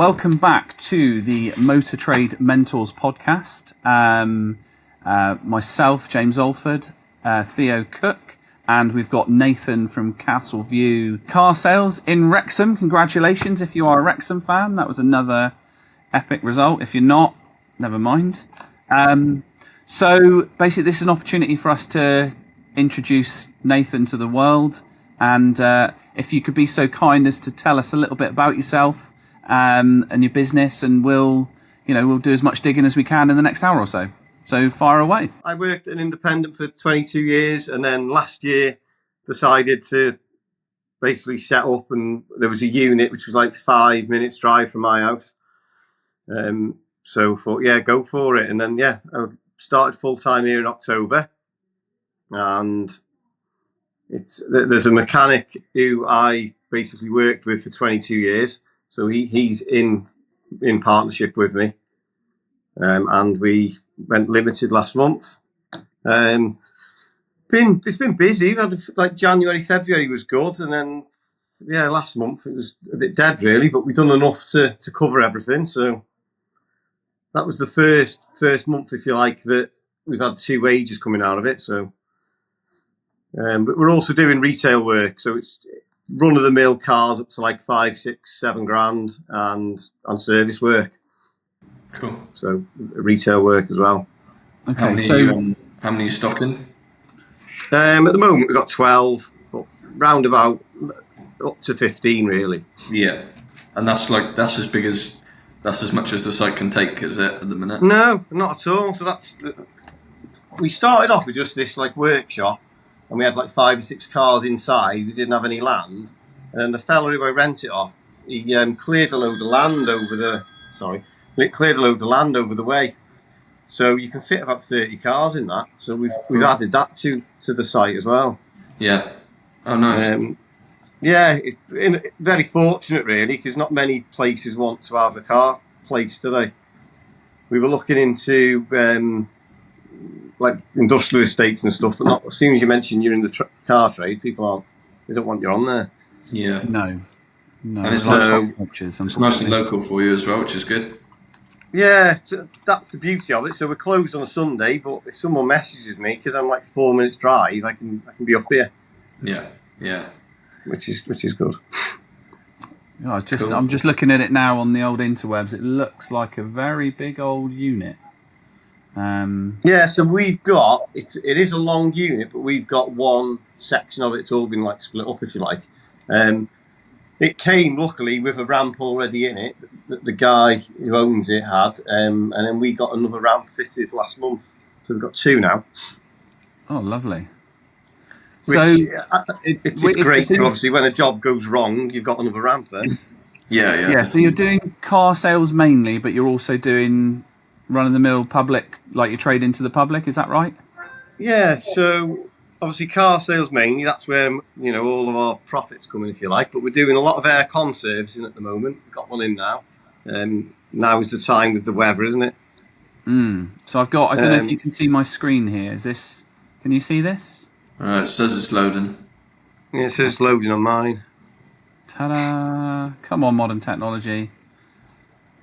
welcome back to the Motor Trade Mentors podcast. Myself, James Alford, Theo Cook, and we've got Nathan from Castle View Car Sales in Wrexham. Congratulations if you are a Wrexham fan. That was another epic result. If you're not, never mind. So basically this is an opportunity for us to introduce Nathan to the world, and if you could be so kind as to tell us a little bit about yourself and your business, and we'll do as much digging as we can in the next hour or so. So fire away. I worked at an independent for 22 years, and then last year decided to basically set up, and there was a unit which was like 5 minutes drive from my house. So I thought, yeah, go for it. And then, I started full time here in October, and there's a mechanic who I basically worked with for 22 years. So he's in partnership with me. And we went limited last month. It's been busy. Like January, February was good, and then last month it was a bit dead really. But we've done enough to cover everything. So that was the first month, if you like, that we've had 2 wages coming out of it. So, but we're also doing retail work. So it's run of the mill cars up to like 5, 6, 7 grand, and service work. Cool. So retail work as well. Okay. How many are you stocking? At the moment we've got 12, but round about up to 15 really. Yeah, and that's as much as the site can take, is it, at the minute? No, not at all. So we started off with just this like workshop, and we had like 5 or 6 cars inside. We didn't have any land, and the fella who I rent it off, he cleared a load of land over the way, so you can fit about 30 cars in that. So we've added that to the site as well. Yeah. Oh, nice. Very fortunate really, because not many places want to have a car place, do they? We were looking into like industrial estates and stuff, but not as soon as you mention you're in the car trade, they don't want you on there. Yeah. No. And it's nice and local for you as well, which is good. Yeah, that's the beauty of it. So we're closed on a Sunday, but if someone messages me, because I'm like 4 minutes drive, I can be up here. Yeah. Which is good. Cool. I'm just looking at it now on the old interwebs. It looks like a very big old unit. So we've got it is a long unit, but we've got one section of it's all been like split up, if you like. It came luckily with a ramp already in it that the guy who owns it had, and then we got another ramp fitted last month, so we've got 2 now. Oh, lovely! It's great. So obviously, when a job goes wrong, you've got another ramp then. Yeah. So you're doing car sales mainly, but you're also doing run-of-the-mill public, like you trade into the public. Is that right? Yeah. So obviously, car sales mainly. That's where all of our profits come in, if you like. But we're doing a lot of aircon servicing at the moment. We've got one in now. Now is the time with the weather, isn't it? So I've got. I don't know if you can see my screen here. Is this? Can you see this? It says it's loading. Yeah, it says it's loading on mine. Ta-da! Come on, modern technology.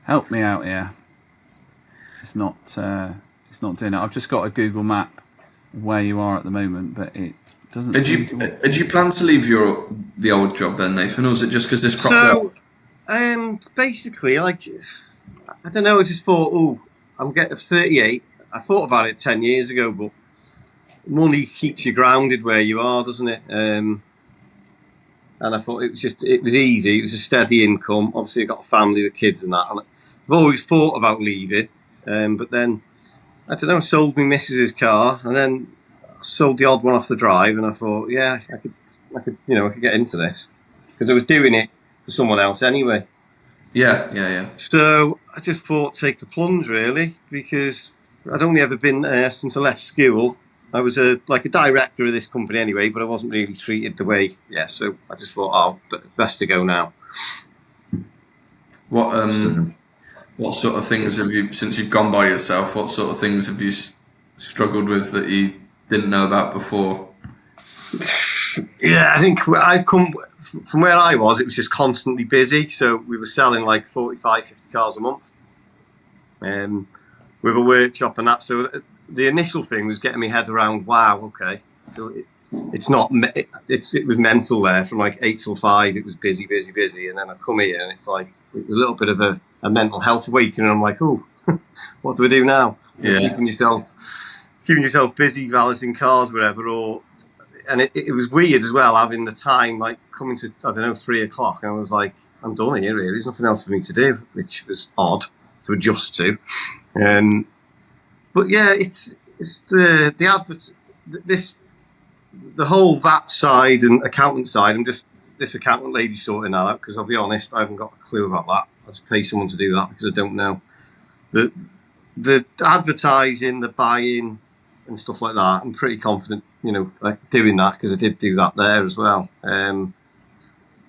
Help me out here. It's not doing it. I've just got a Google map of where you are at the moment, but it doesn't. Did you plan to leave the old job then, Nathan, or was it just because this cropped up? Basically, like, I don't know. I just thought, I'm getting 38. I thought about it 10 years ago, but money keeps you grounded where you are, doesn't it? And I thought it was easy. It was a steady income. Obviously, I've got a family with kids and that. And I've always thought about leaving, but then I don't know. Sold my missus's car, and then sold the odd one off the drive. And I thought, I could get into this because I was doing it for someone else anyway. Yeah. So I just thought take the plunge really, because I'd only ever been there since I left school. I was a director of this company anyway, but I wasn't really treated the way. Yeah, so I just thought, best to go now. What sort of things have you, since you've gone by yourself, what sort of things have you struggled with that you didn't know about before? Yeah, I think I've come from where I was, it was just constantly busy. So we were selling like 45, 50 cars a month, with a workshop and that. So the initial thing was getting my head around, wow, okay. So it was mental there from like 8 till 5. It was busy. And then I come here and it's like a little bit of a mental health awakening. I'm like, oh, what do I do now? Yeah. Keeping yourself busy, valeting cars, whatever, and it was weird as well, having the time, like coming to, I don't know, 3 o'clock, and I was like, I'm done here, really. There's nothing else for me to do, which was odd to adjust to. But yeah, it's the whole VAT side and accountant side. I'm just this accountant lady sorting that out, because I'll be honest, I haven't got a clue about that. I just pay someone to do that because I don't know. The advertising, the buying, and stuff like that, I'm pretty confident, like doing that, because I did do that there as well. And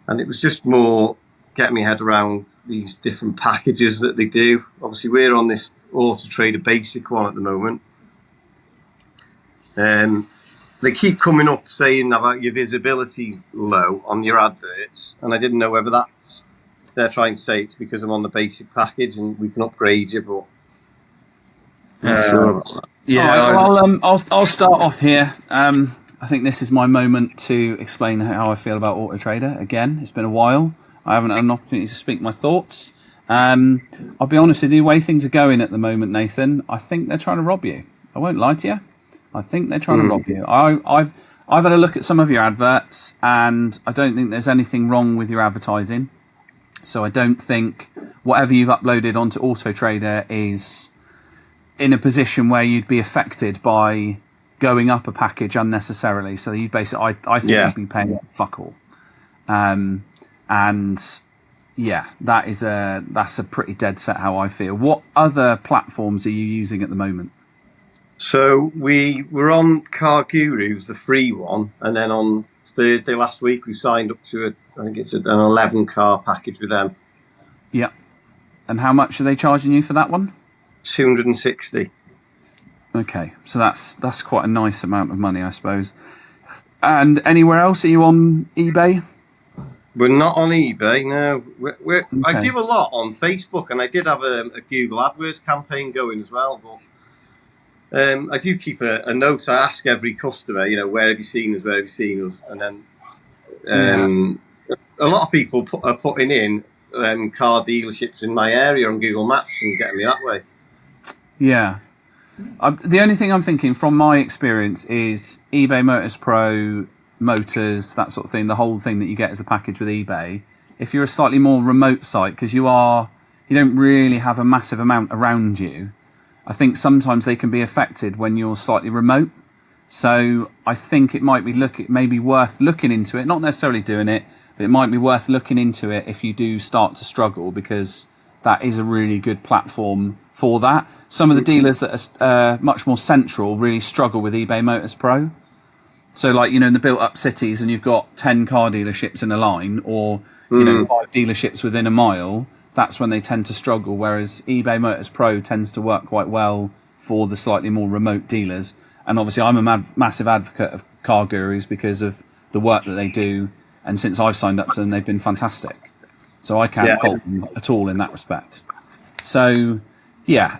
it was just more getting my head around these different packages that they do. Obviously, we're on this Auto Trader basic one at the moment. They keep coming up saying about your visibility's low on your adverts, and I didn't know whether they're trying to say it's because I'm on the basic package and we can upgrade you, but I'm not sure about that. Yeah, I'll start off here. I think this is my moment to explain how I feel about Auto Trader. Again, it's been a while. I haven't had an opportunity to speak my thoughts. I'll be honest with you, the way things are going at the moment, Nathan, I think they're trying to rob you. I won't lie to you. I think they're trying to rob you. I've had a look at some of your adverts, and I don't think there's anything wrong with your advertising. So I don't think whatever you've uploaded onto Auto Trader is in a position where you'd be affected by going up a package unnecessarily. So you basically, I think you'd be paying fuck all. And yeah, that's a pretty dead set how I feel. What other platforms are you using at the moment? So we were on Car Gurus, the free one, and then on Thursday last week we signed up to I think it's an 11 car package with them. Yeah. And how much are they charging you for that one? 260. Okay, so that's quite a nice amount of money, I suppose. And anywhere else? Are you on eBay? We're not on eBay, no. Okay. I do a lot on Facebook, and I did have a Google AdWords campaign going as well, but I do keep a note. I ask every customer, where have you seen us, and then a lot of people are putting in car dealerships in my area on Google Maps and getting me that way. Yeah. The only thing I'm thinking from my experience is eBay Motors Pro, Motors, that sort of thing, the whole thing that you get as a package with eBay. If you're a slightly more remote site, because you don't really have a massive amount around you, I think sometimes they can be affected when you're slightly remote. So I think it might be worth looking into it, not necessarily doing it, but it might be worth looking into it if you do start to struggle, because that is a really good platform for that. Some of the dealers that are much more central really struggle with eBay Motors Pro. So like, in the built up cities and you've got 10 car dealerships in a line, or, 5 dealerships within a mile, that's when they tend to struggle. Whereas eBay Motors Pro tends to work quite well for the slightly more remote dealers. And obviously I'm a massive advocate of Car Gurus because of the work that they do. And since I've signed up to them, they've been fantastic. So I can't fault them at all in that respect. So, yeah.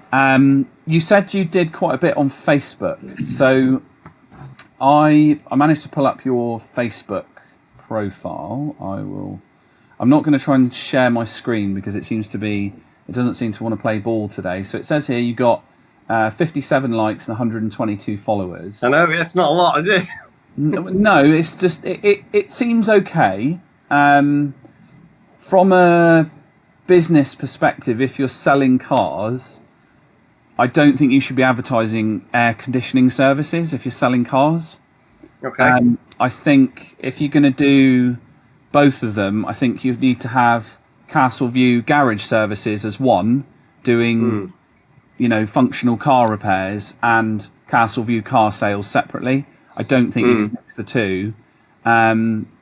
You said you did quite a bit on Facebook. So I managed to pull up your Facebook profile. I'm not going to try and share my screen because it doesn't seem to want to play ball today. So it says here you got 57 likes and 122 followers. I know, it's not a lot, is it? No, it's just it seems okay. From a business perspective, if you're selling cars, I don't think you should be advertising air conditioning services if you're selling cars. Okay. I think if you're going to do both of them, I think you need to have Castleview garage services as one, doing functional car repairs, and Castleview car sales separately. I don't think you can mix the two,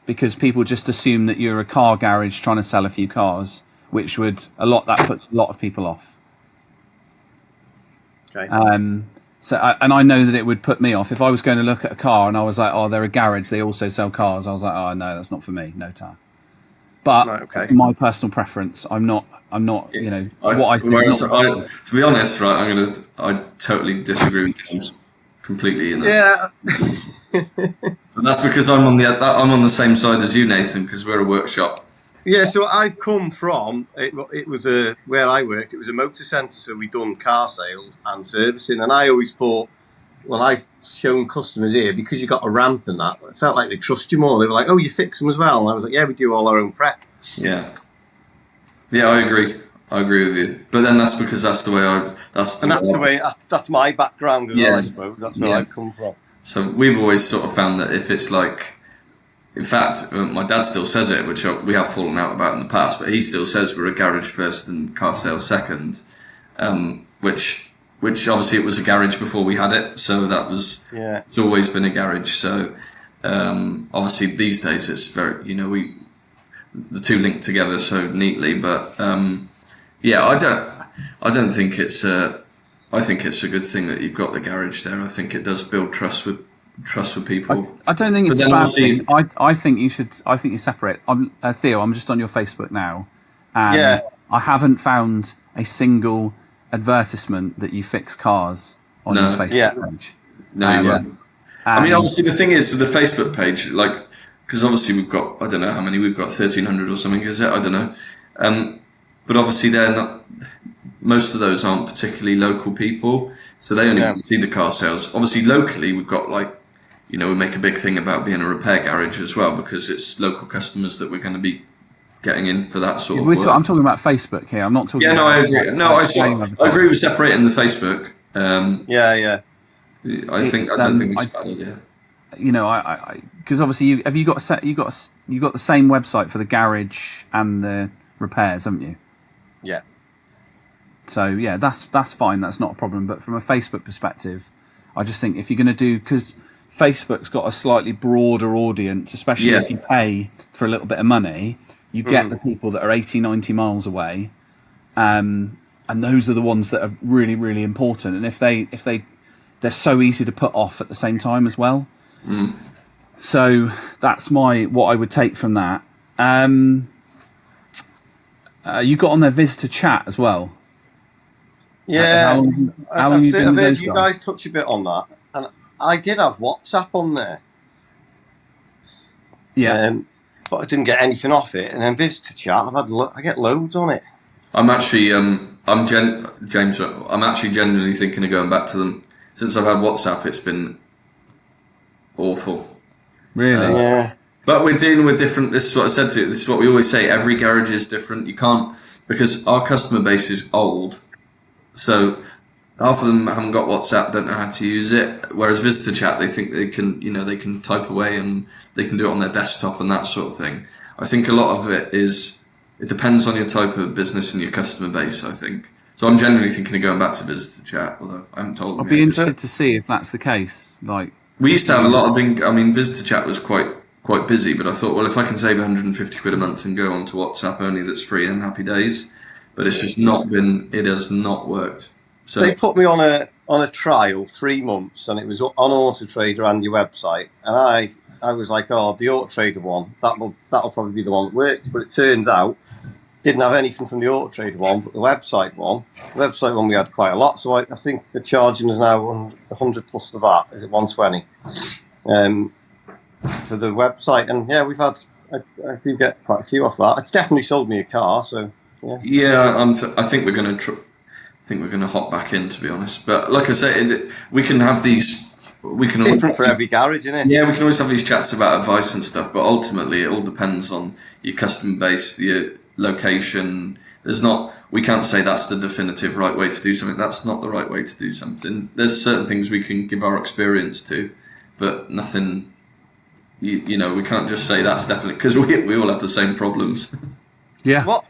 because people just assume that you're a car garage trying to sell a few cars, which puts a lot of people off. Okay. And I know that it would put me off if I was going to look at a car and I was like, oh, they're a garage, they also sell cars. I was like, oh no, that's not for me, no tar. But Right, okay. it's my personal preference. I'm not. You know, what I think is not. To be honest, right, I totally disagree with James completely in that. Yeah. And that's because I'm on the same side as you, Nathan, because we're a workshop. Yeah, so I've come from it was where I worked. It was a motor centre, so we done car sales and servicing. And I always thought, well, I've shown customers here because you got a ramp and that. It felt like they trust you more. They were like, "Oh, you fix them as well." And I was like, "Yeah, we do all our own prep." Yeah, yeah, I agree. I agree with you. But then that's because that's the way That's my background as well. Yeah, I suppose that's where I've come from. So we've always sort of found that if it's like, in fact, my dad still says it, which we have fallen out about in the past, but he still says we're a garage first and car sales second, which obviously it was a garage before we had it, so that was it's always been a garage. So obviously these days it's very, you know, the two link together so neatly, but yeah, I don't think it's I think it's a good thing that you've got the garage there. I think it does build trust with people. I don't think it's a bad thing. I think you should. I think you separate. Theo, I'm just on your Facebook now, and I haven't found a single advertisement that you fix cars on your Facebook page. No, I mean, obviously the thing is with the Facebook page, like, because obviously we've got, I don't know how many, we've got 1,300 or something, is it? I don't know. But obviously they're not. Most of those aren't particularly local people, so they only see the car sales. Obviously, locally, we've got, like, you know, we make a big thing about being a repair garage as well, because it's local customers that we're going to be getting in for that sort of work. I'm talking about Facebook here. I'm not talking. Yeah, no, I agree. No, I agree with separating the Facebook. Yeah. I don't think it's a bad idea. You know, because obviously you got the same website for the garage and the repairs, haven't you? Yeah. So yeah, that's fine. That's not a problem. But from a Facebook perspective, I just think if you're going to do, because Facebook's got a slightly broader audience, especially if you pay for a little bit of money, you get the people that are 80, 90 miles away, and those are the ones that are really, really important. And if they're so easy to put off at the same time as well. So that's what I would take from that. You got on their visitor chat as well. Yeah, how long I've you been with heard those you guys? guys touch a bit on that, and I did have WhatsApp on there. Yeah, but I didn't get anything off it. And then visitor chat, I get loads on it. I'm actually, James. I'm actually genuinely thinking of going back to them. Since I've had WhatsApp, it's been awful. really. Yeah. But we're dealing with different. This is what I said to you. This is what we always say. Every garage is different. You can't, because our customer base is old. So half of them haven't got WhatsApp, don't know how to use it. Whereas visitor chat, they think they can type away and they can do it on their desktop and that sort of thing. I think a lot of it depends on your type of business and your customer base, I think. So I'm generally thinking of going back to visitor chat, although I haven't told them I'd be yet. interested to see if that's the case. Like, We used to have a lot of visitor chat was quite busy, but I thought, well, if I can save 150 quid a month and go on to WhatsApp only that's free, then happy days. But it's just it has not worked. So They put me on a trial 3 months, and it was on Auto Trader and your website, and I was like, oh, the Auto Trader one, that'll probably be the one that worked. But it turns out didn't have anything from the Auto Trader one, but the website one we had quite a lot. So I think they're charging us now 100 plus the VAT. Is it 120 for the website? And yeah, I do get quite a few off that. It's definitely sold me a car. So yeah, I think we're going to hop back in, to be honest. But like I say, we can have these. We can different for every garage, isn't it? Yeah, we can always have these chats about advice and stuff, but ultimately it all depends on your customer base, your location. We can't say that's the definitive right way to do something. That's not the right way to do something. There's certain things we can give our experience to, but nothing. You know, we can't just say that's definitely, because we all have the same problems. Yeah. What?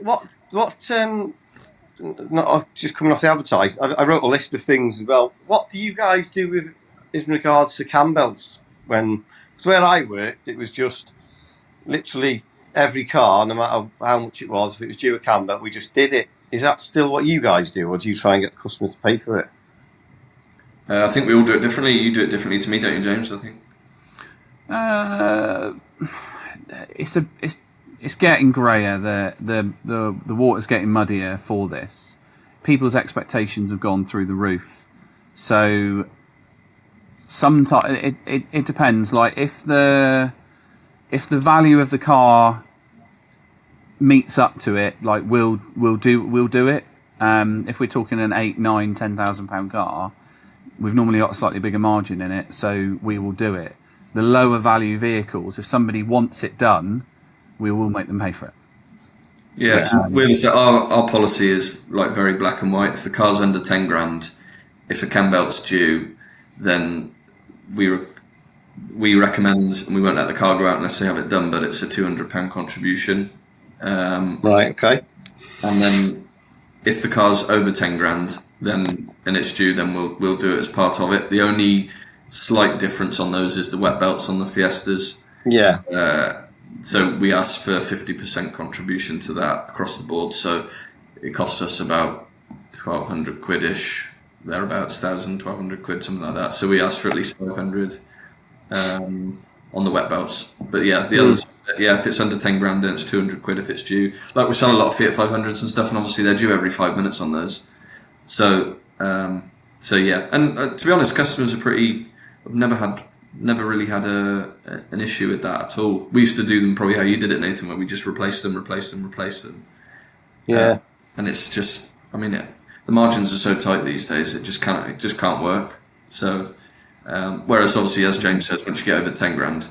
Not just coming off the advertise. I wrote a list of things as well. What do you guys do with in regards to cam belts? Because where I worked, it was just literally every car, no matter how much it was, if it was due a cam belt, we just did it. Is that still what you guys do, or do you try and get the customer to pay for it? I think we all do it differently. You do it differently to me, don't you, James? I think. it's getting grayer. The water's getting muddier for this. People's expectations have gone through the roof. So sometimes it depends. Like if the value of the car meets up to it, like we'll do it. If we're talking an 8, 9, 10,000 pound car, we've normally got a slightly bigger margin in it, so we will do it. The lower value vehicles, if somebody wants it done, we will make them pay for it. Yeah, so our policy is like very black and white. If the car's under 10 grand, if a cam belt's due, then we recommend, and we won't let the car go out unless they have it done, but it's a £200 contribution. Right, okay. And then if the car's over 10 grand, then and it's due, then we'll do it as part of it. The only slight difference on those is the wet belts on the Fiestas. Yeah. So we ask for 50% contribution to that across the board. So it costs us about 1,200 quid-ish, thereabouts, 1,200 quid, something like that. So we ask for at least 500 on the wet belts. But yeah, the others, if it's under 10 grand, then it's 200 quid if it's due. Like we sell a lot of Fiat 500s and stuff, and obviously they're due every 5 minutes on those. So yeah, and to be honest, customers are pretty. I've never really had an issue with that at all. We used to do them probably how you did it, Nathan, where we just replace them. Yeah. And it's just, I mean, the margins are so tight these days, it just can't work. So, whereas obviously, as James says, once you get over 10 grand,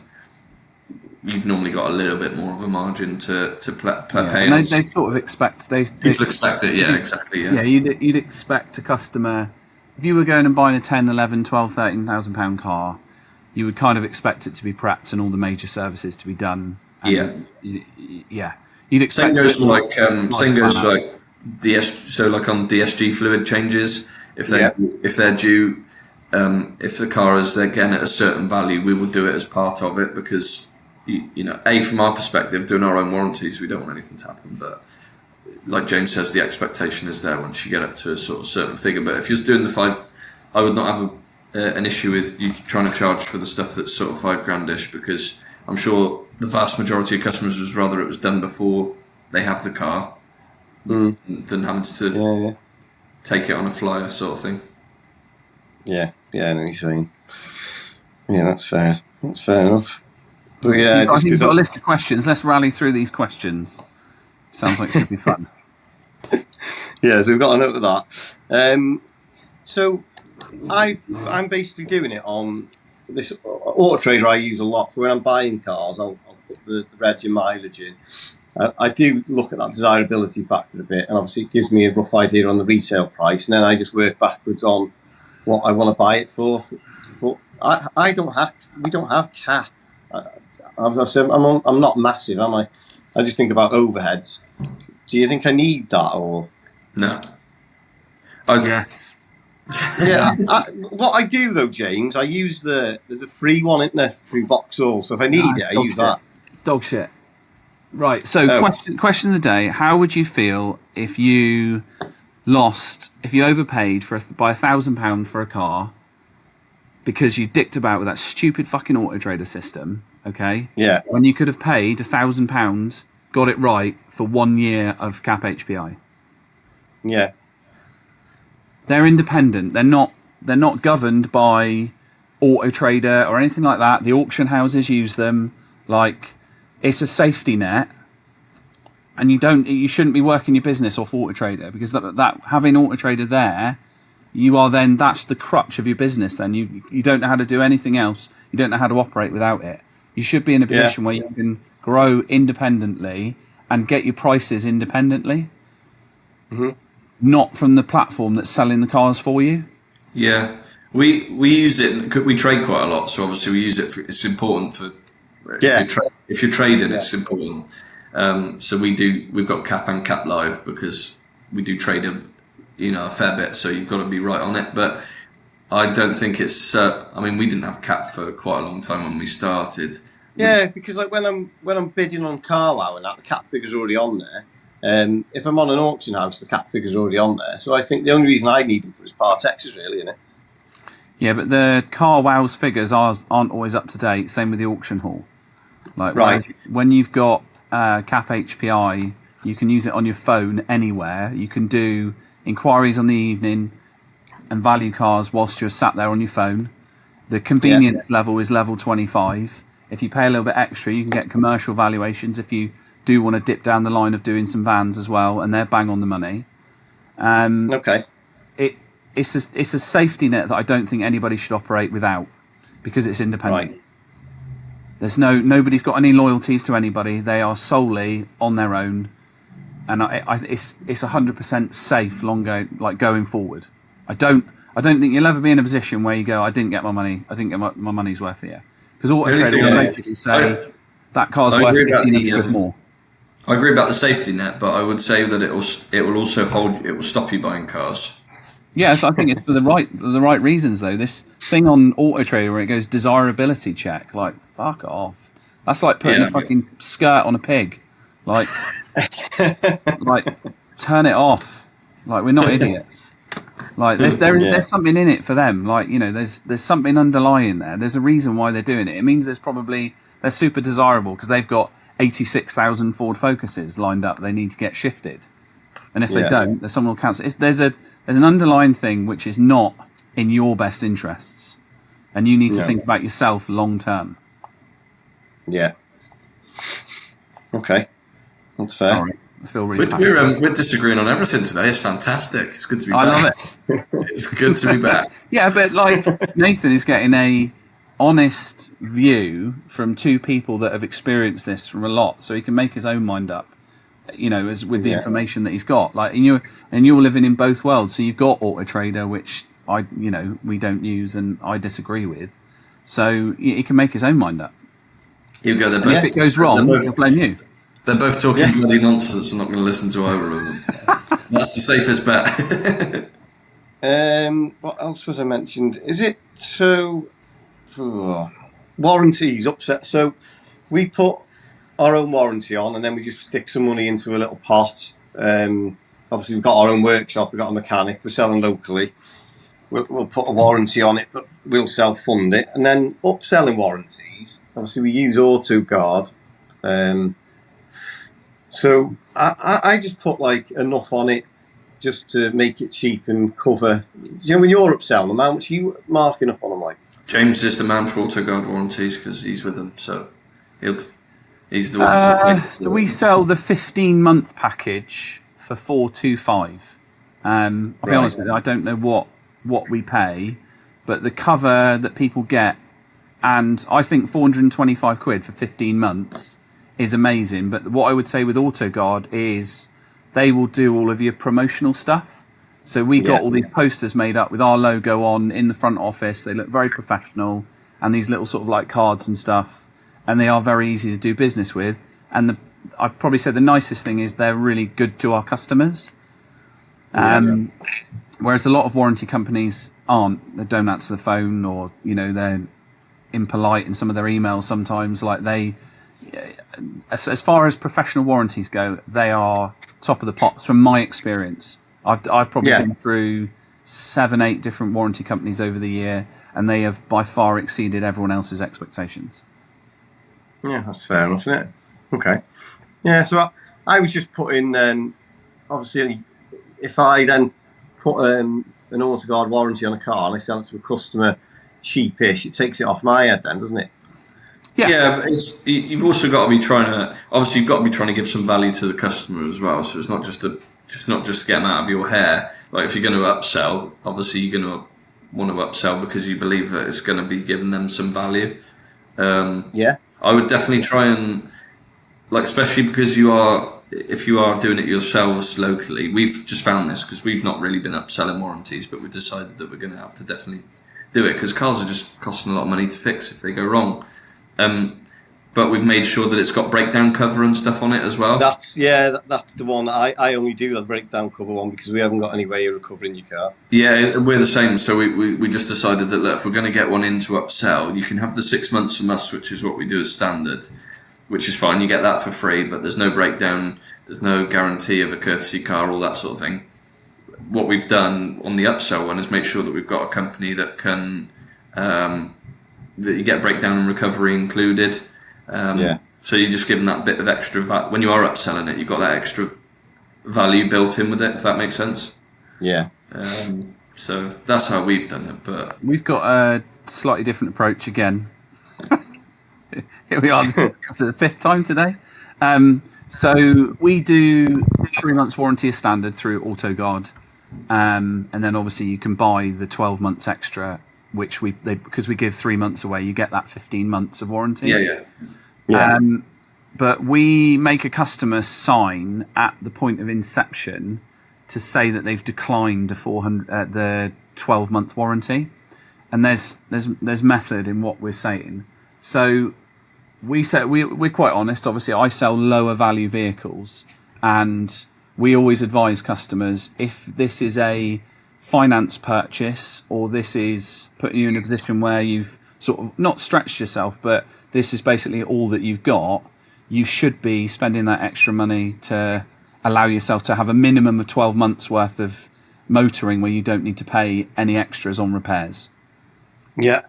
you've normally got a little bit more of a margin to pay. And they sort of expect people expect it. Yeah, exactly. Yeah. Yeah, you'd expect a customer, if you were going and buying a 10, 11, 12, 13,000 pound car, you would kind of expect it to be prepped and all the major services to be done. And yeah. You'd expect. Same goes like so like on DSG fluid changes. If they're due, if the car is again at a certain value, we will do it as part of it because from our perspective, doing our own warranties, we don't want anything to happen. But like James says, the expectation is there once you get up to a sort of certain figure. But if you're doing the 5, I would not have an issue with you trying to charge for the stuff that's sort of 5 grand-ish, because I'm sure the vast majority of customers would rather it was done before they have the car than having to take it on a flyer sort of thing. Yeah, I know what you're saying. Yeah, that's fair. That's fair enough. But yeah, I think we've got a list of questions. Let's rally through these questions. Sounds like it should be fun. Yeah, so we've got a note of that. So I'm basically doing it on this Auto Trader I use a lot for when I'm buying cars. I'll put the reg and mileage in. I do look at that desirability factor a bit, and obviously it gives me a rough idea on the retail price, and then I just work backwards on what I want to buy it for. But we don't have cap. I'm not massive, am I? I just think about overheads. Do you think I need that, or no? Yes. Yeah, what I do though, James, I use there's a free one, isn't there, through Vauxhall. So if I need it, I use that. Dog shit. Right. So question of the day: how would you feel if you overpaid by £1,000 for a car because you dicked about with that stupid fucking Auto Trader system? Okay. Yeah. When you could have paid £1,000, got it right for 1 year of cap HPI. Yeah. They're independent. They're not governed by Auto Trader or anything like that. The auction houses use them. Like, it's a safety net, and you shouldn't be working your business off Auto Trader, because that having Auto Trader there, that's the crutch of your business. Then you don't know how to do anything else. You don't know how to operate without it. You should be in a position where you can grow independently and get your prices independently. Mm-hmm. Not from the platform that's selling the cars for you. Yeah, we use it. We trade quite a lot, so obviously we use it. It's important for if you're trading, it's important. So we've got cap and cap live because we do trade a fair bit. So you've got to be right on it. But I don't think it's. We didn't have cap for quite a long time when we started. Yeah, because like when I'm bidding on CarWow and that, the cap figure's already on there. If I'm on an auction house, the cap figure's already on there. So I think the only reason I need them for is Part X's, really, isn't it? Yeah, but the CarWow's figures aren't always up to date. Same with the auction hall. Like, right. When you've got Cap HPI, you can use it on your phone anywhere. You can do inquiries on the evening and value cars whilst you're sat there on your phone. The convenience level is level 25. If you pay a little bit extra, you can get commercial valuations if you do want to dip down the line of doing some vans as well, and they're bang on the money. Okay. It's a safety net that I don't think anybody should operate without, because it's independent. Right. There's nobody's got any loyalties to anybody. They are solely on their own, and it's 100% safe going forward. I don't think you'll ever be in a position where you go, I didn't get my money. I didn't get my money's worth here, because Auto Trader will eventually say that car's worth 15 quid more. I agree about the safety net, but I would say that it will stop you buying cars. Yes, I think it's for the right reasons though. This thing on Auto Trader where it goes desirability check, like fuck off. That's like putting a fucking skirt on a pig. Like, turn it off. Like, we're not idiots. Like, there's something in it for them. Like, there's something underlying there. There's a reason why they're doing it. It means they're super desirable because they've got 86,000 Ford Focuses lined up. They need to get shifted, and if they don't, then someone will cancel. There's an underlying thing which is not in your best interests, and you need to think about yourself long term. Yeah. Okay, that's fair. Sorry, I feel really passionate. We're disagreeing on everything today. It's fantastic. It's good to be back. I love it. It's good to be back. Yeah, but like Nathan is getting a honest view from two people that have experienced this from a lot, so he can make his own mind up. As with the information that he's got. Like, and you're living in both worlds. So you've got Auto Trader, which we don't use and I disagree with. So he can make his own mind up. You go there. If it goes wrong, he'll blame you. They're both talking bloody nonsense. I'm not going to listen to either of them. That's the safest bet. What else was I mentioned? Is it so? Warranties upset. So we put our own warranty on, and then we just stick some money into a little pot. Obviously, we've got our own workshop. We've got a mechanic. We're selling locally. We'll put a warranty on it, but we'll self-fund it. And then upselling warranties. Obviously, we use AutoGuard. So I just put like enough on it just to make it cheap and cover. When you're upselling them, how much are you marking up on them like? James is the man for AutoGuard warranties because he's with them, so he's the one. So we sell the 15-month package for $425. I'll be honest with you, I don't know what we pay, but the cover that people get, and I think 425 quid for 15 months is amazing. But what I would say with AutoGuard is they will do all of your promotional stuff. So we got all these posters made up with our logo on in the front office. They look very professional, and these little sort of like cards and stuff, and they are very easy to do business with. And I'd probably say the nicest thing is they're really good to our customers. Whereas a lot of warranty companies aren't. They don't answer the phone, or they're impolite in some of their emails sometimes. Like as far as professional warranties go, they are top of the pops from my experience. I've probably been through 7-8 different warranty companies over the year, and they have by far exceeded everyone else's expectations. Yeah, that's fair enough, isn't it? Okay. Yeah, so I was just putting, obviously, if I then put an AutoGuard warranty on a car and I sell it to a customer cheapish, it takes it off my head then, doesn't it? Yeah, but you've also got to be trying to give some value to the customer as well. So it's not just to get them out of your hair. Like if you're going to upsell, obviously you're going to want to upsell because you believe that it's going to be giving them some value. I would definitely try and, like, especially because if you are doing it yourselves locally, we've just found this because we've not really been upselling warranties, but we've decided that we're going to have to definitely do it because cars are just costing a lot of money to fix if they go wrong. But we've made sure that it's got breakdown cover and stuff on it as well. That's the one. I only do the breakdown cover one because we haven't got any way of recovering your car. Yeah, we're the same. So we just decided that, look, if we're going to get one in to upsell, you can have the 6 months from us, which is what we do as standard, which is fine. You get that for free, but there's no breakdown, there's no guarantee of a courtesy car, all that sort of thing. What we've done on the upsell one is make sure that we've got a company that can that you get breakdown and recovery included. So you're just giving that bit of extra when you are upselling it, you've got that extra value built in with it, if that makes sense. Yeah. So that's how we've done it. But We've got a slightly different approach again. Here we are. It's the fifth time today. So we do 3 months warranty as standard through AutoGuard, and then obviously you can buy the 12 months extra, which because we give 3 months away, you get that 15 months of warranty. Yeah. But we make a customer sign at the point of inception to say that they've declined the 12-month warranty, and there's method in what we're saying. So we're quite honest. Obviously, I sell lower value vehicles, and we always advise customers, if this is a finance purchase or this is putting you in a position where you've sort of not stretched yourself, but this is basically all that you've got, you should be spending that extra money to allow yourself to have a minimum of 12 months worth of motoring where you don't need to pay any extras on repairs. Yeah.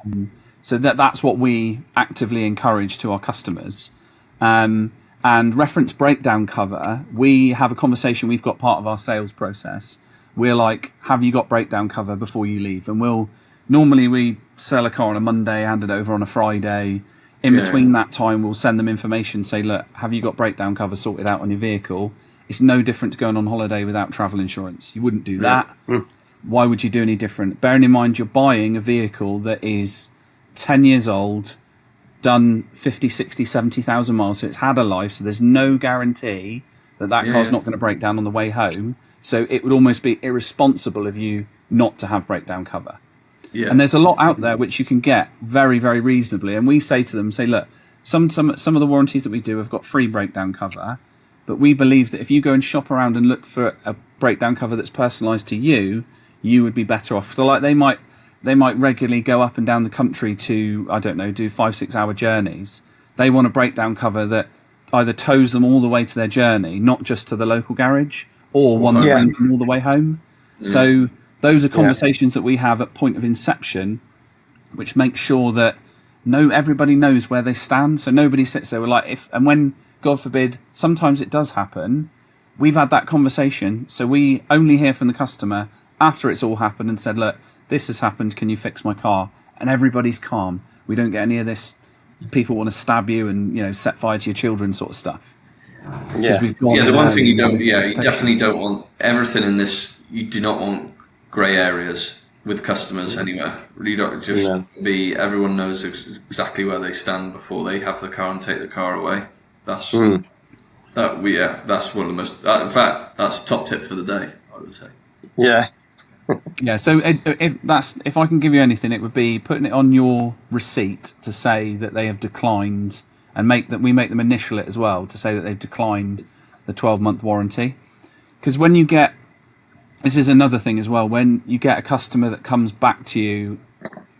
So that's what we actively encourage to our customers. And reference breakdown cover, we have a conversation. We've got part of our sales process. We're like, have you got breakdown cover before you leave? And normally we sell a car on a Monday, hand it over on a Friday. In between that time, we'll send them information, say, look, have you got breakdown cover sorted out on your vehicle? It's no different to going on holiday without travel insurance. You wouldn't do that. Why would you do any different? Bearing in mind, you're buying a vehicle that is 10 years old, done 50, 60, 70,000 miles. So it's had a life. So there's no guarantee that car's not going to break down on the way home. So it would almost be irresponsible of you not to have breakdown cover. Yeah. And there's a lot out there which you can get very, very reasonably. And we say to them, look, some of the warranties that we do have got free breakdown cover. But we believe that if you go and shop around and look for a breakdown cover that's personalised to you, you would be better off. So like they might regularly go up and down the country to, I don't know, do 5-6 hour journeys. They want a breakdown cover that either tows them all the way to their journey, not just to the local garage, or one that brings them all the way home. So those are conversations that we have at point of inception, which makes sure that everybody knows where they stand. So nobody sits there with when, God forbid, sometimes it does happen, we've had that conversation. So we only hear from the customer after it's all happened and said, look, this has happened, can you fix my car? And everybody's calm. We don't get any of this, people want to stab you and, set fire to your children sort of stuff. Yeah. The one thing you definitely don't want, everything in this, you do not want grey areas with customers anywhere. You don't everyone knows exactly where they stand before they have the car and take the car away. That's one of the most, in fact, that's top tip for the day, I would say. Yeah. So if I can give you anything, it would be putting it on your receipt to say that they have declined, and we make them initial it as well to say that they've declined the 12-month warranty. Because when you get, this is another thing as well, when you get a customer that comes back to you,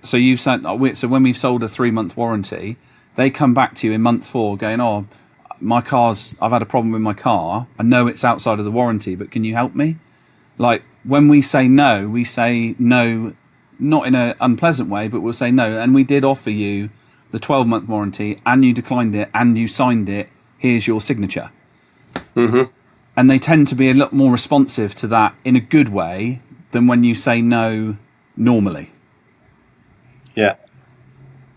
so when we've sold a 3-month warranty, they come back to you in month 4 going, I've had a problem with my car. I know it's outside of the warranty, but can you help me? Like, when we say no, not in an unpleasant way, but we'll say no. And we did offer you the 12-month warranty, and you declined it, and you signed it. Here's your signature. Mm-hmm. And they tend to be a lot more responsive to that in a good way than when you say no normally. Yeah.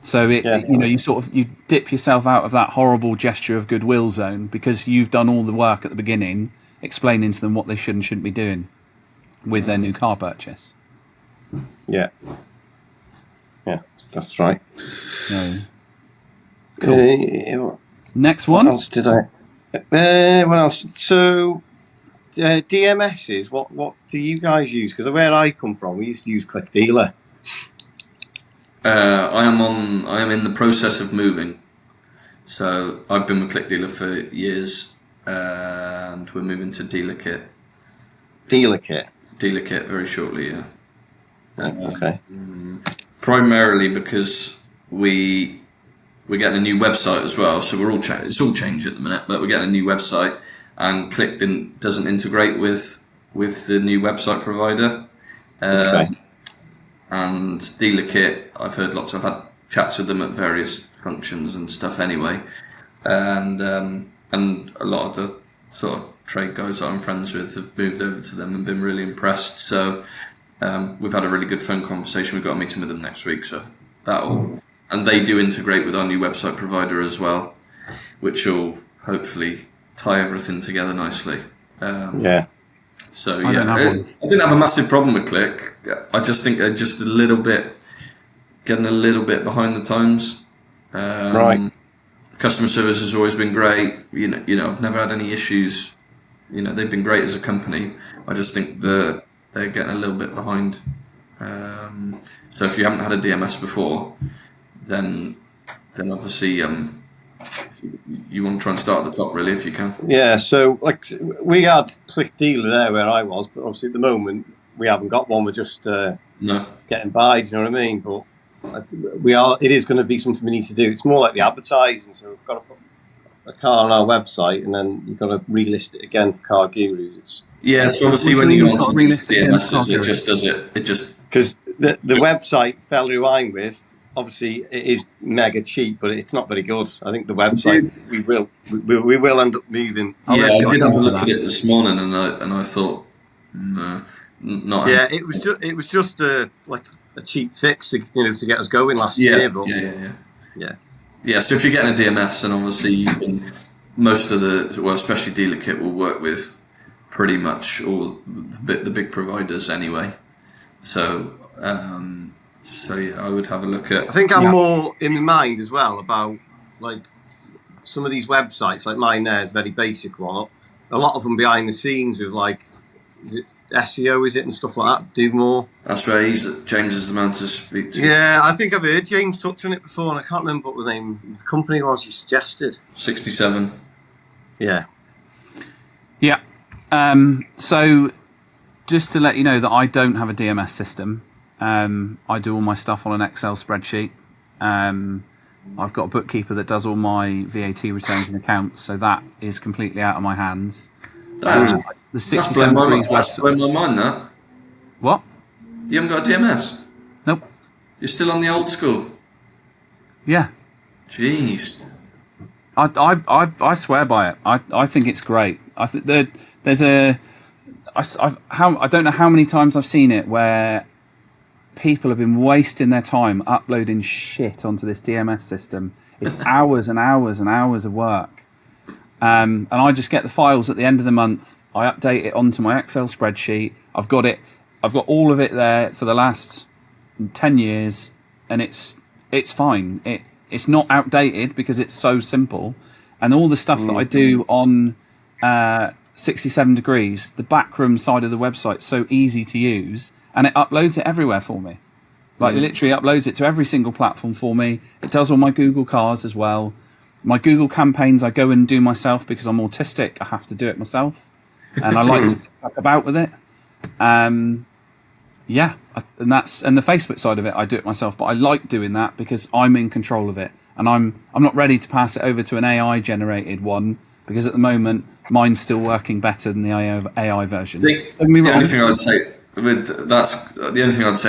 So you dip yourself out of that horrible gesture of goodwill zone because you've done all the work at the beginning, explaining to them what they should and shouldn't be doing with their new car purchase. Yeah. Yeah, that's right. Cool. Next one. What else did I? What else? So, DMSs. What do you guys use? Because where I come from, we used to use Click Dealer. I am in the process of moving. So I've been with Click Dealer for years, and we're moving to Dealer Kit. Dealer Kit very shortly, yeah. Okay. Primarily because we're getting a new website as well, so we're all it's all changed at the minute, but we're getting a new website, and Click doesn't integrate with the new website provider. Okay. And Dealer Kit, I've had chats with them at various functions and stuff anyway. and a lot of the sort of trade guys that I'm friends with have moved over to them and been really impressed. So we've had a really good phone conversation. We've got a meeting with them next week, so and they do integrate with our new website provider as well, which will hopefully tie everything together nicely. Yeah. So I didn't have a massive problem with Click. I just think they're just getting a little bit behind the times. Right. Customer service has always been great. You know, I've never had any issues. You know, they've been great as a company. I just think that they're getting a little bit behind. So if you haven't had a DMS before, then obviously you want to try and start at the top, really, if you can. Yeah, so like we had Click Dealer there where I was, but obviously at the moment we haven't got one. We're just getting by. Do you know what I mean? But it is going to be something we need to do. It's more like the advertising. So we've got to put a car on our website, and then you've got to relist it again for Car Gurus. So obviously when you go on to DMS, it just does it. It just because the website fell who I'm with. Obviously, it is mega cheap, but it's not very good. I think the website we will end up moving. I did have a look at it this morning, and I thought, no, not. Yeah, it was just a cheap fix to get us going last year. But yeah. So if you're getting a DMS, then obviously most of especially Dealer Kit will work with pretty much all the big providers anyway. So. So I would have a look at. I think I'm more in my mind as well about like some of these websites. Like mine, there is a very basic one. A lot of them behind the scenes with is it SEO? Is it and stuff like that? Do more. That's where James is the man to speak to. Yeah, I think I've heard James touch on it before, and I can't remember what the name of the company was you suggested. 67. Yeah. Yeah. So just to let you know that I don't have a DMS system. I do all my stuff on an Excel spreadsheet. I've got a bookkeeper that does all my VAT returns and accounts, so that is completely out of my hands. The 67 degrees website. That's blown my mind, that. What? You haven't got a DMS? Nope. You're still on the old school? Yeah. Jeez. I swear by it. I think it's great. I think there's I don't know how many times I've seen it where people have been wasting their time uploading shit onto this DMS system. It's hours and hours and hours of work. And I just get the files at the end of the month. I update it onto my Excel spreadsheet. I've got all of it there for the last 10 years, and it's fine. It's not outdated because it's so simple. And all the stuff that I do on 67 degrees, the backroom side of the website, so easy to use. And it uploads it everywhere for me. It literally uploads it to every single platform for me. It does all my Google cars as well. My Google campaigns I go and do myself because I'm autistic. I have to do it myself. And I like to fuck about with it. And the Facebook side of it, I do it myself. But I like doing that because I'm in control of it. And I'm not ready to pass it over to an AI generated one because at the moment mine's still working better than the AI version. The only thing I'd say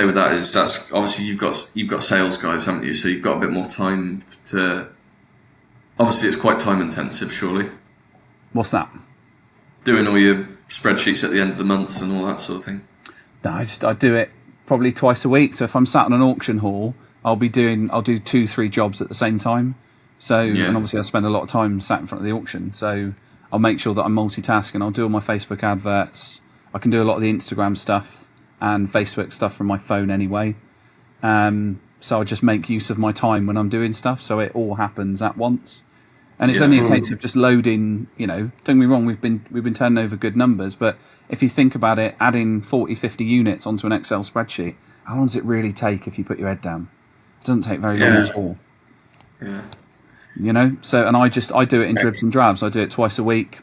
with that is that's obviously you've got sales guys, haven't you? So you've got a bit more time to. Obviously, it's quite time intensive, surely. What's that? Doing all your spreadsheets at the end of the month and all that sort of thing. No, I do it probably twice a week. So if I'm sat on an auction hall, I'll do 2-3 jobs at the same time. So and obviously I spend a lot of time sat in front of the auction. So I'll make sure that I'm multitasking. I'll do all my Facebook adverts. I can do a lot of the Instagram stuff and Facebook stuff from my phone anyway. So I just make use of my time when I'm doing stuff, so it all happens at once. And it's only a case of just loading, don't get me wrong, we've been turning over good numbers, but if you think about it, adding 40, 50 units onto an Excel spreadsheet, how long does it really take if you put your head down? It doesn't take very long at all. Yeah. So, and I do it in dribs and drabs. I do it twice a week.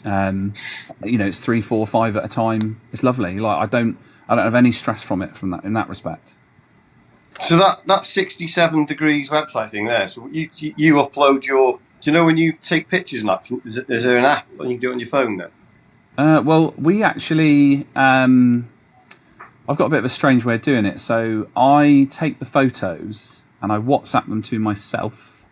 It's 3, 4, 5 at a time. It's lovely. I don't have any stress from it in that respect. So that 67 degrees website thing there. So you upload your. Do you know when you take pictures and that? Is there an app and you can do it on your phone then? Well, we actually. I've got a bit of a strange way of doing it. So I take the photos and I WhatsApp them to myself.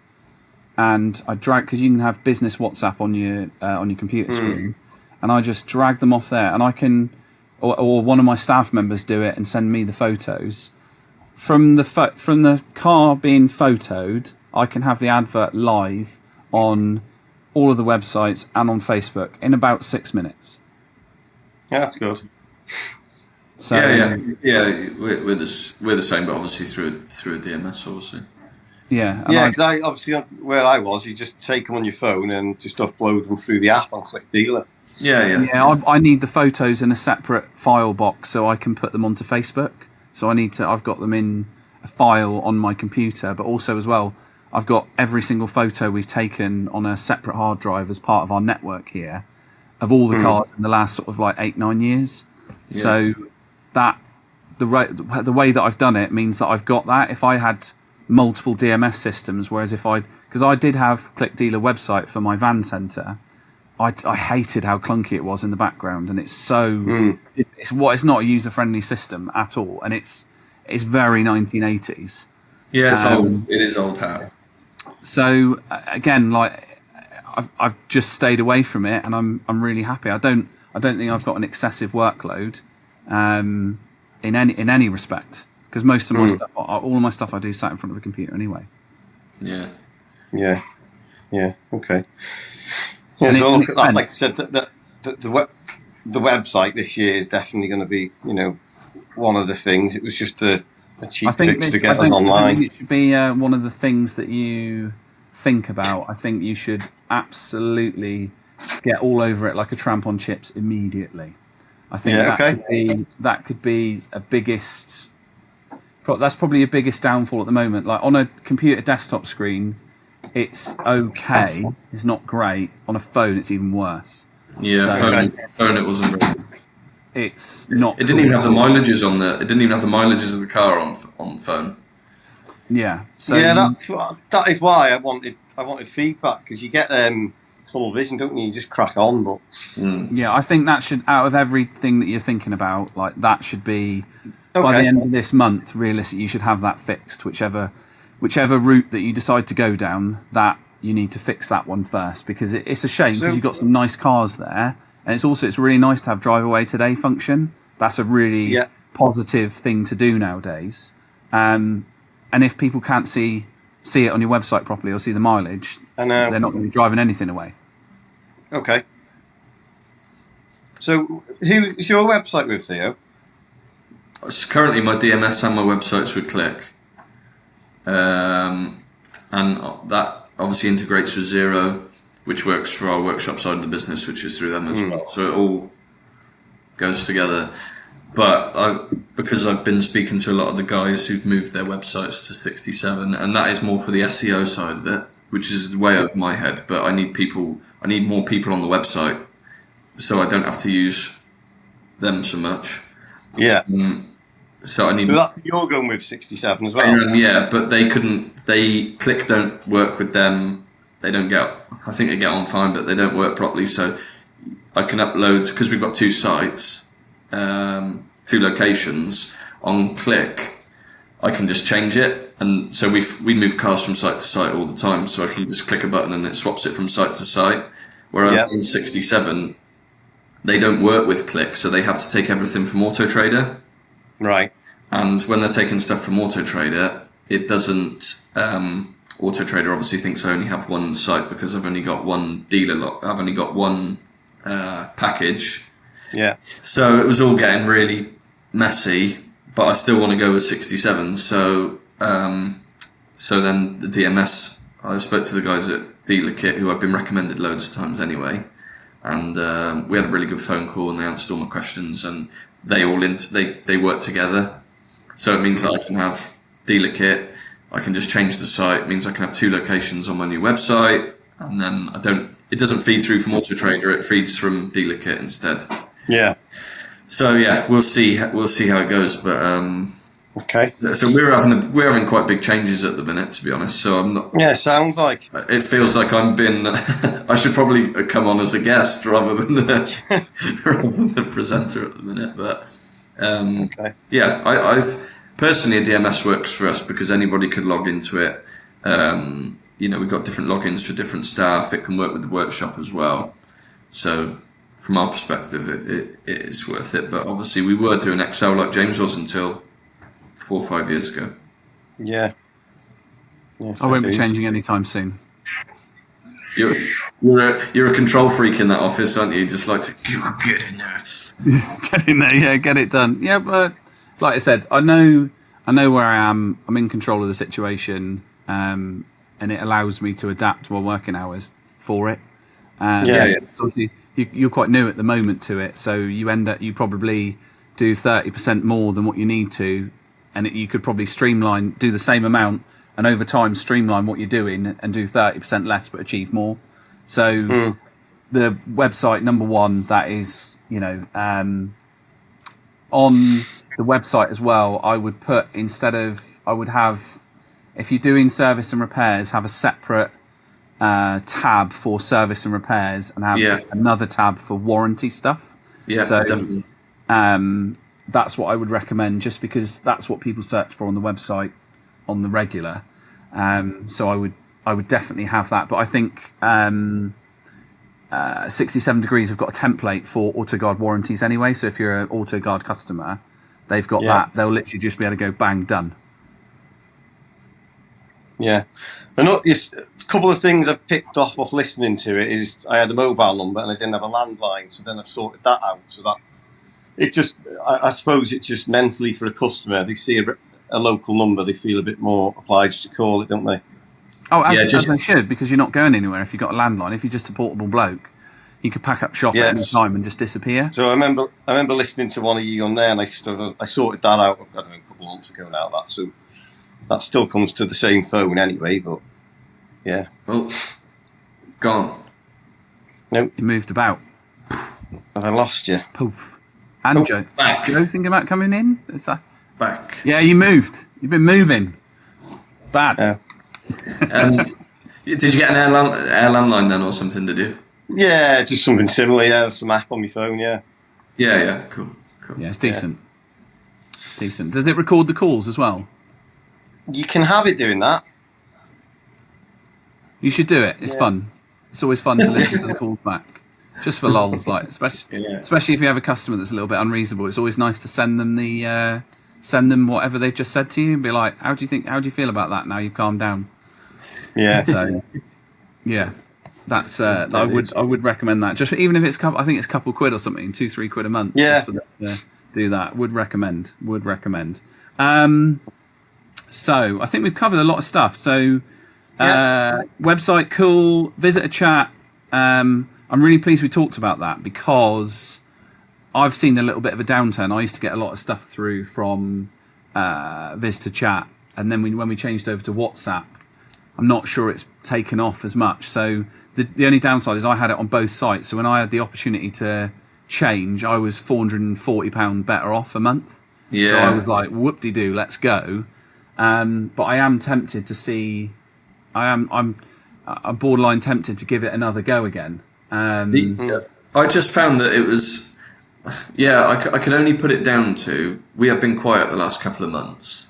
and I drag, because you can have business WhatsApp on your computer screen, and I just drag them off there, and I can, or one of my staff members do it and send me the photos from the car being photoed. I can have the advert live on all of the websites and on Facebook in about 6 minutes. Yeah, that's good. So yeah. We're the same, but obviously through a DMS, obviously. Yeah, because I obviously where I was, you just take them on your phone and just upload them through the app on Click Dealer. Yeah. I need the photos in a separate file box so I can put them onto Facebook. So I've got them in a file on my computer, but also as well, I've got every single photo we've taken on a separate hard drive as part of our network here of all the cars in the last sort of like 8-9 years. Yeah. So that the way that I've done it means that I've got that. If I had multiple DMS systems, whereas because I did have Click Dealer website for my van centre, I hated how clunky it was in the background, and it's it's not a user friendly system at all, and it's very 1980s. Yeah, it's old. It is old hat. So again, like I've just stayed away from it, and I'm really happy. I don't think I've got an excessive workload in any respect, because most of my stuff, all of my stuff, I do sat in front of a computer anyway. Yeah. Okay. Yeah, so look at that. Like I said, the website this year is definitely going to be, one of the things. It was just a cheap fix to get us online. I think it should be one of the things that you think about. I think you should absolutely get all over it like a tramp on chips immediately. I think that could be a biggest. That's probably your biggest downfall at the moment. Like on a computer desktop screen, it's okay. It's not great. On a phone, it's even worse. Yeah, phone. It wasn't very. It's not. It didn't even have the mileages on the. It didn't even have the mileages of the car on phone. Yeah. So that is why I wanted feedback, because you get tunnel vision, don't you? You just crack on, but yeah, I think that should, out of everything that you're thinking about, like that should be by the end of this month. Realistically, you should have that fixed. Whichever route that you decide to go down, that you need to fix that one first, because it's a shame, because you've got some nice cars there, and it's really nice to have Drive Away Today function. That's a really positive thing to do nowadays. And if people can't see it on your website properly or see the mileage, they're not going to be driving anything away. Okay. So who's your website with, Theo? It's currently my DMS and my website's with Click. And that obviously integrates with Zero, which works for our workshop side of the business, which is through them as well. So it all goes together. But because I've been speaking to a lot of the guys who've moved their websites to 67, and that is more for the SEO side of it, which is way over my head. But I need more people on the website, so I don't have to use them so much. Yeah. So you're going with 67 as well. Yeah, but Click don't work with them. They don't get. I think they get on fine, but they don't work properly. So I can upload, because we've got two sites, two locations on Click. I can just change it, and so we move cars from site to site all the time. So I can just click a button and it swaps it from site to site. Whereas in 67, they don't work with Click, so they have to take everything from Auto Trader. Right. And when they're taking stuff from Auto Trader, it doesn't. Auto Trader obviously thinks I only have one site because I've only got one dealer lot. I've only got one package. Yeah. So it was all getting really messy, but I still want to go with 67. So then the DMS, I spoke to the guys at Dealer Kit, who I've been recommended loads of times anyway, and we had a really good phone call, and they answered all my questions, and they work together. So it means that I can have Dealer Kit, I can just change the site. It means I can have two locations on my new website, and then it doesn't feed through from Auto Trader, it feeds from Dealer Kit instead. Yeah. So yeah, we'll see how it goes, but okay. So we're having quite big changes at the minute, to be honest. So I'm not. Yeah, sounds like. It feels like I should probably come on as a guest rather than the presenter at the minute. But yeah, I personally, a DMS works for us because anybody could log into it. we've got different logins for different staff. It can work with the workshop as well. So from our perspective, it is worth it. But obviously, we were doing Excel like James was until 4 or 5 years ago. Yeah. I won't be changing anytime soon. You're a control freak in that office, aren't you? You just like to get in there. Get in there, yeah, get it done. Yeah, but like I said, I know where I am. I'm in control of the situation, and it allows me to adapt my working hours for it. Obviously, you're quite new at the moment to it, so you probably do 30% more than what you need to, and you could probably do the same amount, and over time streamline what you're doing and do 30% less but achieve more. So the website, number one, that is, on the website as well, I would put, if you're doing service and repairs, have a separate tab for service and repairs, and have another tab for warranty stuff. Yeah, so definitely. That's what I would recommend, just because that's what people search for on the website on the regular. So I would definitely have that. But I think 67 Degrees have got a template for AutoGuard warranties anyway. So if you're an AutoGuard customer, they've got that. They'll literally just be able to go bang, done. Yeah. A couple of things I picked off listening to it is I had a mobile number and I didn't have a landline, so then I sorted that out. So that it just, I suppose it's just mentally for a customer. They see a local number, they feel a bit more obliged to call it, don't they? Oh, as they should, because you're not going anywhere if you've got a landline. If you're just a portable bloke, you could pack up shop at any time and just disappear. So I remember listening to one of you on there, and I sorted that out, I don't know, a couple of months ago now. So that still comes to the same phone anyway, but yeah. Oh, gone. Nope. You moved about. Have I lost you? Poof. And Joe. Back. Is Joe thinking about coming in? Is that... Back. Yeah, you moved. You've been moving. Bad. Did you get an air landline then or something, did you? Yeah, just something similar, yeah. Some app on my phone, yeah. Yeah, cool. Yeah, it's decent. Yeah. It's decent. Does it record the calls as well? You can have it doing that. You should do it. It's fun. It's always fun to listen to the calls back. Just for lols, like especially if you have a customer that's a little bit unreasonable. It's always nice to send them whatever they've just said to you and be like, how do you feel about that now you've calmed down? Yeah. So yeah. That's I would recommend that. Just even if it's I think it's a couple quid or something, 2-3 quid a month. Yeah. Just for them to do that. Would recommend. So I think we've covered a lot of stuff. So website, cool. Visitor chat. I'm really pleased we talked about that, because I've seen a little bit of a downturn. I used to get a lot of stuff through from visitor chat, and then when we changed over to WhatsApp, I'm not sure it's taken off as much. So the only downside is I had it on both sites. So when I had the opportunity to change, I was £440 better off a month. Yeah. So I was like, whoop-de-doo, let's go. But I am tempted to see. I'm borderline tempted to give it another go again. I just found that it was. Yeah, I can only put it down to we have been quiet the last couple of months,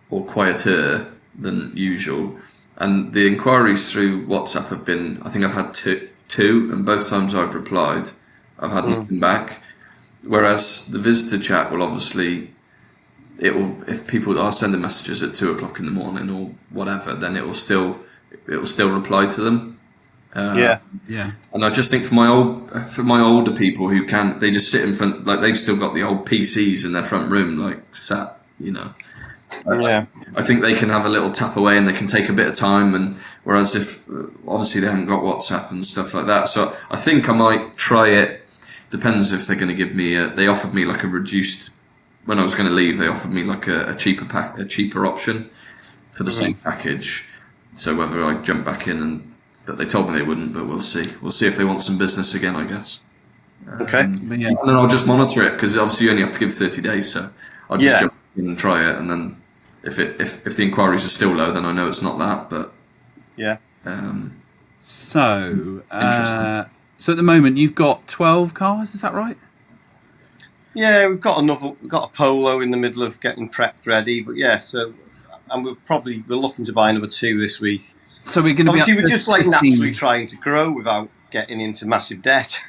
or quieter than usual, and the inquiries through WhatsApp have been. I think I've had two, and both times I've replied, I've had nothing back. Whereas the visitor chat will obviously, if people are sending messages at 2:00 in the morning or whatever, then it will still reply to them. Yeah. And I just think for my older people who can't, they just sit in front, like they've still got the old PCs in their front room, like sat, I think they can have a little tap away and they can take a bit of time. And whereas if obviously they haven't got WhatsApp and stuff like that, so I think I might try it. Depends if they're going to give me. They offered me like a reduced. When I was going to leave, they offered me like a cheaper option for the same package. So whether I jump back in but they told me they wouldn't, but we'll see. We'll see if they want some business again, I guess. Okay. And then I'll just monitor it, because obviously you only have to give 30 days. So I'll just jump in and try it, and then if the inquiries are still low, then I know it's not that. But so at the moment you've got 12 cars. Is that right? Yeah, we've got a Polo in the middle of getting prepped ready, but yeah. So and we're looking to buy another 2 this week. So we're going to be Obviously, up we're to just like 15. naturally trying to grow without getting into massive debt.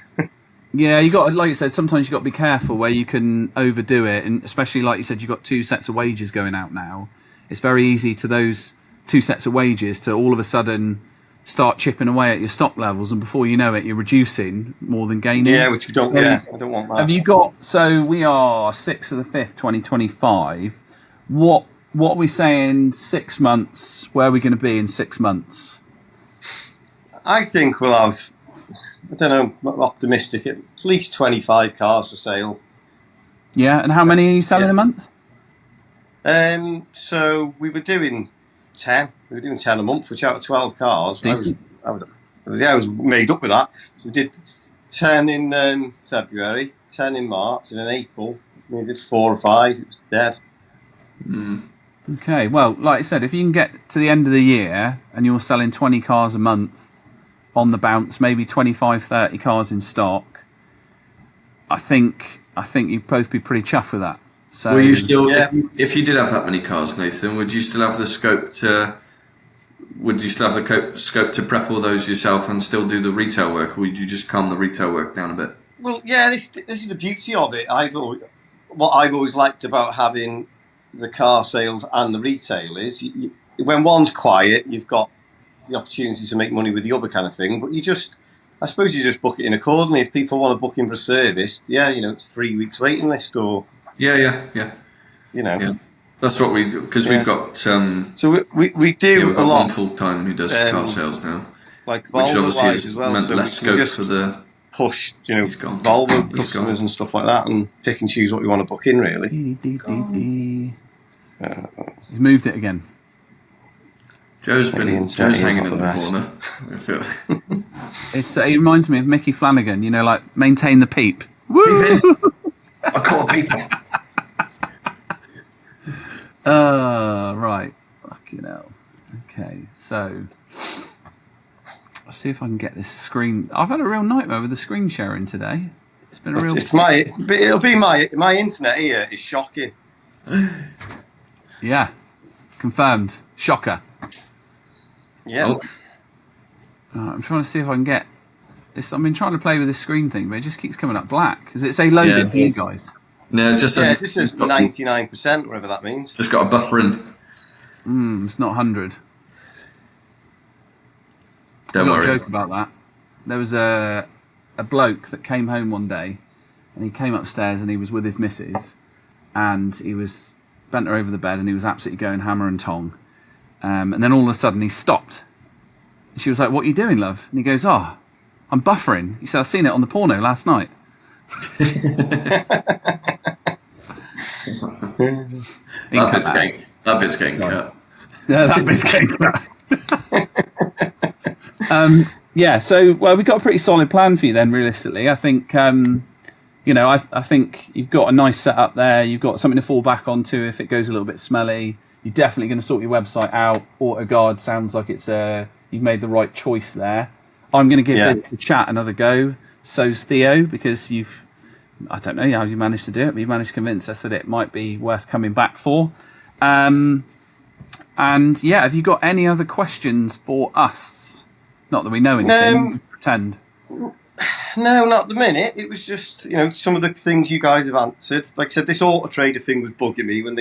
Yeah, you got, like you said, sometimes you got to be careful where you can overdo it, and especially like you said, you've got 2 sets of wages going out now. It's very easy to those 2 sets of wages to all of a sudden start chipping away at your stock levels, and before you know it, you're reducing more than gaining. Yeah, which we don't. Yeah, I don't want that. Have you got? So we are 6th of the 5th, 2025. What are we saying? 6 months. Where are we going to be in 6 months? I think we'll have. I don't know. I'm optimistic. At least 25 cars for sale. Yeah, and how many are you selling a month? So we were doing 10. We were doing 10 a month, which out of 12 cars, I was made up with that. So we did 10 in February, 10 in March, and in April we did 4 or 5. It was dead. Okay, well, like I said, if you can get to the end of the year and you're selling 20 cars a month on the bounce, maybe 25, 30 cars in stock, I think you'd both be pretty chuffed with that. So, will you still, Yeah. if you did have that many cars, Nathan, would you still have the scope to? Would you still have the scope to prep all those yourself and still do the retail work, or would you just calm the retail work down a bit? Well, yeah, this is the beauty of it. What I've always liked about having the car sales and the retail is when one's quiet, you've got the opportunity to make money with the other kind of thing. But I suppose you just book it in accordingly. If people want to book in for a service, it's 3 weeks waiting list, or Yeah. That's what we do, because we've got. So we do we've a got lot. one full time who does car sales now, Like which Volvo obviously wise has as well, meant so less we can scope just for the. push, He's gone. Volvo He's customers gone. and stuff like that, and pick and choose what we want to book in. Really, He's moved it again. Joe's hanging in the best. corner. I feel. It reminds me of Mickey Flanagan. Like maintain the peep. Woo! I caught a peeper. Right. Fucking hell. Okay, so I'll see if I can get this screen. I've had a real nightmare with the screen sharing today. It's been a real. It'll be my internet here is shocking. Yeah, confirmed. Shocker. Yeah. Oh. I'm trying to see if I can get this. I've been trying to play with this screen thing, but it just keeps coming up black. Does it say loaded for you guys? No, just just 99%, whatever that means. Just got a buffer in. It's not 100. Don't I've got worry. a joke about that. There was a bloke that came home one day, and he came upstairs and he was with his missus, and he was bent her over the bed and he was absolutely going hammer and tong. And then all of a sudden he stopped. And she was like, "What are you doing, love?" And he goes, "Oh, I'm buffering." He said, "I've seen it on the porno last night." That bit's getting cut. Yeah, that bit's getting cut. Yeah, so we've got a pretty solid plan for you then. Realistically, I think I think you've got a nice setup there. You've got something to fall back onto if it goes a little bit smelly. You're definitely going to sort your website out. AutoGuard sounds like you've made the right choice there. I'm going to give the chat another go. So's Theo, because I don't know how you managed to do it, but you managed to convince us that it might be worth coming back for. And yeah, have you got any other questions for us? Not that we know anything, just pretend. No, not at the minute. It was just, some of the things you guys have answered. Like I said, this Auto Trader thing was bugging me when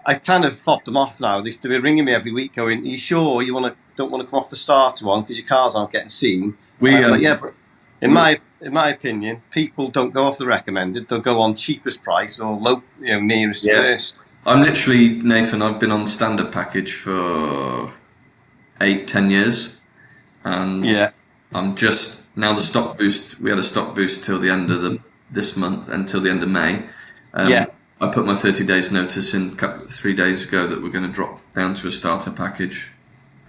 I kind of fobbed them off now. They were ringing me every week going, "Are you sure you don't want to come off the starter one because your cars aren't getting seen?" I was like, yeah, but in my opinion, people don't go off the recommended. They'll go on cheapest price or low, nearest to first. I'm literally, Nathan, I've been on standard package for 8-10 years. And I'm just, now the stock boost, we had a stock boost till the end of this month, until the end of May. I put my 30 days notice in 3 days ago that we're going to drop down to a starter package.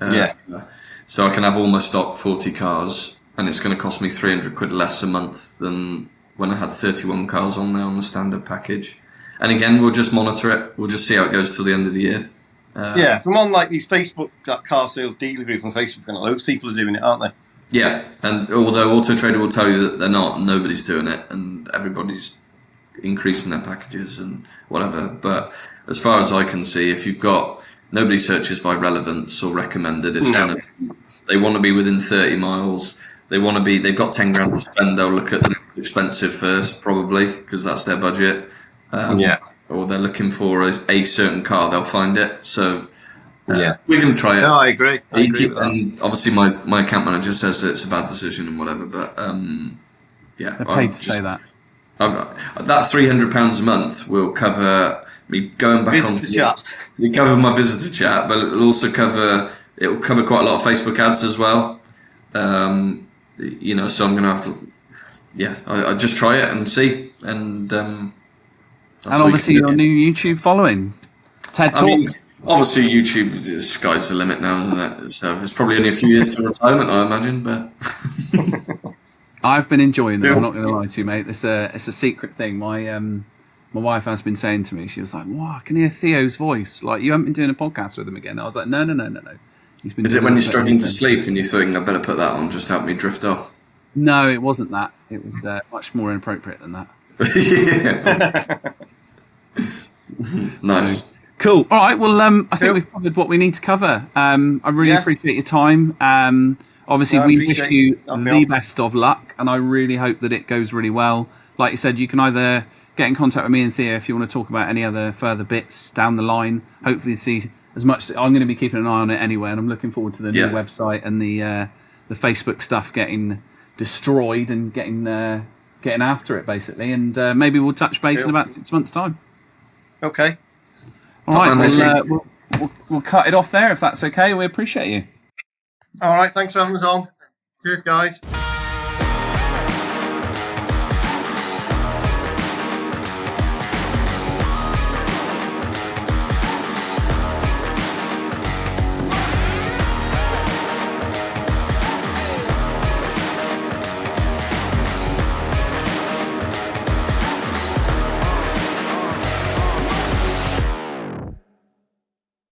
So I can have all my stock 40 cars, and it's going to cost me 300 quid less a month than when I had 31 cars on there on the standard package. And again, we'll just monitor it. We'll just see how it goes till the end of the year. From on like these Facebook car sales dealer groups on Facebook, and loads of people are doing it, aren't they? Yeah, and although Auto Trader will tell you that they're not, and nobody's doing it, and everybody's increasing their packages and whatever. But as far as I can see, if you've got nobody searches by relevance or recommended. It's they want to be within 30 miles. They want to be. They've got 10 grand to spend. They'll look at the most expensive first, probably, because that's their budget. Or they're looking for a certain car. They'll find it. So we're going to try it. No, I agree. I agree with that. And obviously, my account manager says that it's a bad decision and whatever. But They're paid to say that. That £300 a month will cover me going back Visitor chat. We cover my visitor chat, but it'll also cover quite a lot of Facebook ads as well. So I'm gonna have, I just try it and see, and obviously your new YouTube following, TED Talks. Obviously YouTube, the sky's the limit now, isn't it? So it's probably only a few years to retirement, I imagine, but. I've been enjoying them. I'm not going to lie to you, mate. It's a secret thing. My wife has been saying to me. She was like, "Wow, I can hear Theo's voice. Like, you haven't been doing a podcast with him again." I was like, "No." He's been. Is it when you're struggling to sleep and you think I better put that on just to help me drift off? No, it wasn't that. It was much more inappropriate than that. Nice. So, cool. All right. Well, I think we've covered what we need to cover. I really appreciate your time. Obviously, we wish you the best of luck, and I really hope that it goes really well. Like you said, you can either get in contact with me and Theo if you want to talk about any other further bits down the line. Hopefully, see as much. I'm going to be keeping an eye on it anyway, and I'm looking forward to the new website and the Facebook stuff getting destroyed and getting after it, basically. And maybe we'll touch base in about 6 months' time. Okay. All right. We'll cut it off there if that's okay. We appreciate you. All right. Thanks for having us on. Cheers, guys.